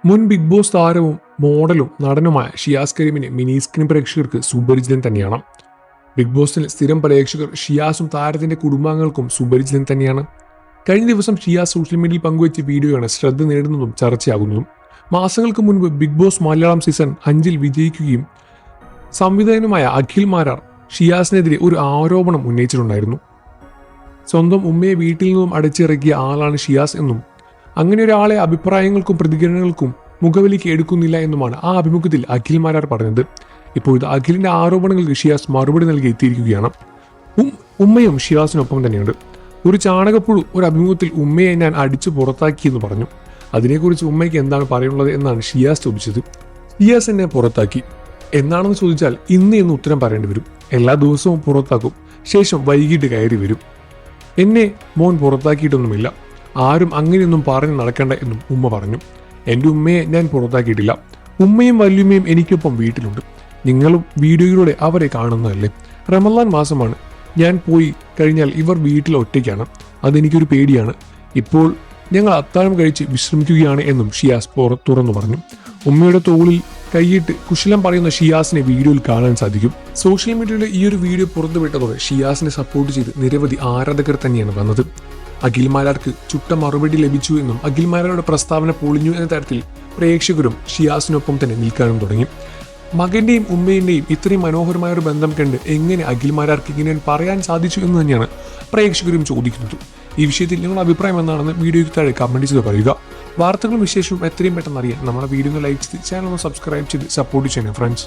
മുൻ big boss താരവും മോഡലും നടനുമായ ഷിയാസ് കരീമിനെ മിനി സ്ക്രീൻ പ്രേക്ഷകർക്ക് സുപരിചിതൻ തന്നെയാണ്. ബിഗ് ബോസിൽ സ്ഥിരം പ്രേക്ഷകർ ഷിയാസും താരത്തിന്റെ കുടുംബാംഗങ്ങൾക്കും സുപരിചിതൻ തന്നെയാണ്. കഴിഞ്ഞ ദിവസം ഷിയാസ് സോഷ്യൽ മീഡിയയിൽ പങ്കുവച്ച വീഡിയോയാണ് ശ്രദ്ധ നേടുന്നതും ചർച്ചയാകുന്നതും. മാസങ്ങൾക്ക് മുൻപ് ബിഗ് ബോസ് മലയാളം സീസൺ 5 വിജയിക്കുകയും സംവിധായകനുമായ അഖിൽ മാരാർ ഷിയാസിനെതിരെ ഒരു ആരോപണം ഉന്നയിച്ചിട്ടുണ്ടായിരുന്നു. സ്വന്തം ഉമ്മയെ വീട്ടിൽ നിന്നും അടച്ചിറക്കിയ ആളാണ് ഷിയാസ് എന്നും അങ്ങനെ ഒരാളെ അഭിപ്രായങ്ങൾക്കും പ്രതികരണങ്ങൾക്കും മുഖവിലേക്ക് എടുക്കുന്നില്ല എന്നുമാണ് ആ അഭിമുഖത്തിൽ അഖിൽ മാരാർ പറഞ്ഞത്. ഇപ്പോൾ ഇത് അഖിലിന്റെ ആരോപണങ്ങൾക്ക് ഷിയാസ് മറുപടി നൽകി എത്തിയിരിക്കുകയാണ്. ഉമ്മയും ഷിയാസിനൊപ്പം തന്നെയുണ്ട്. ഒരു ചാണകപ്പുഴു ഒരു അഭിമുഖത്തിൽ ഉമ്മയെ ഞാൻ അടിച്ചു പുറത്താക്കിയെന്ന് പറഞ്ഞു. അതിനെക്കുറിച്ച് ഉമ്മയ്ക്ക് എന്താണ് പറയാനുള്ളത് എന്നാണ് ഷിയാസ് ചോദിച്ചത്. ഷിയാസ് എന്നെ പുറത്താക്കി എന്നാണെന്ന് ചോദിച്ചാൽ ഇന്ന് ഉത്തരം പറയേണ്ടി വരും. എല്ലാ ദിവസവും പുറത്താക്കും, ശേഷം വൈകിട്ട് കയറി വരും. എന്നെ മോൻ പുറത്താക്കിയിട്ടൊന്നുമില്ല, ആരും അങ്ങനെയൊന്നും പറഞ്ഞു നടക്കണ്ട എന്നും ഉമ്മ പറഞ്ഞു. എൻ്റെ ഉമ്മയെ ഞാൻ പുറത്താക്കിയിട്ടില്ല. ഉമ്മയും വല്യുമ്മയും എനിക്കൊപ്പം വീട്ടിലുണ്ട്. നിങ്ങളും വീഡിയോയിലൂടെ അവരെ കാണുന്നതല്ലേ. റമദാൻ മാസമാണ്, ഞാൻ പോയി കഴിഞ്ഞാൽ ഇവർ വീട്ടിൽ ഒറ്റയ്ക്കാണ്. അതെനിക്കൊരു പേടിയാണ്. ഇപ്പോൾ ഞങ്ങൾ അത്താഴം കഴിച്ച് വിശ്രമിക്കുകയാണ് എന്നും ഷിയാസ് തുറന്നു പറഞ്ഞു. ഉമ്മയുടെ തോളിൽ കൈയിട്ട് കുശലം പറയുന്ന ഷിയാസിനെ വീഡിയോയിൽ കാണാൻ സാധിക്കും. സോഷ്യൽ മീഡിയയിലെ ഈ ഒരു വീഡിയോ പുറത്തുവിട്ടതോടെ ഷിയാസിനെ സപ്പോർട്ട് ചെയ്ത് നിരവധി ആരാധകർ തന്നെയാണ് വന്നത്. അഖിൽ മാരാർക്ക് ചുട്ട മറുപടി ലഭിച്ചു എന്നും അഖിൽ മാരാരുടെ പ്രസ്താവന പൊളിഞ്ഞു എന്ന തരത്തിൽ പ്രേക്ഷകരും ഷിയാസിനൊപ്പം തന്നെ നിൽക്കാനും തുടങ്ങി. മകന്റെയും ഉമ്മയുടെയും ഇത്രയും മനോഹരമായ ഒരു ബന്ധം കണ്ട് എങ്ങനെ അഖിൽ മാരാർക്ക് ഇങ്ങനെ പറയാൻ സാധിച്ചു എന്ന് തന്നെയാണ് പ്രേക്ഷകരും ചോദിക്കുന്നത്. ഈ വിഷയത്തിൽ നിങ്ങളുടെ അഭിപ്രായം എന്താണെന്ന് വീഡിയോയ്ക്ക് താഴെ കമന്റ് ചെയ്ത് പറയുക. വാർത്തകളും വിശേഷവും എത്രയും പെട്ടെന്ന് അറിയാൻ നമ്മുടെ വീഡിയോ ലൈക്ക് ചെയ്ത് ചാനൽ ഒന്ന് സബ്സ്ക്രൈബ് ചെയ്ത് സപ്പോർട്ട് ചെയ്യണം ഫ്രണ്ട്സ്.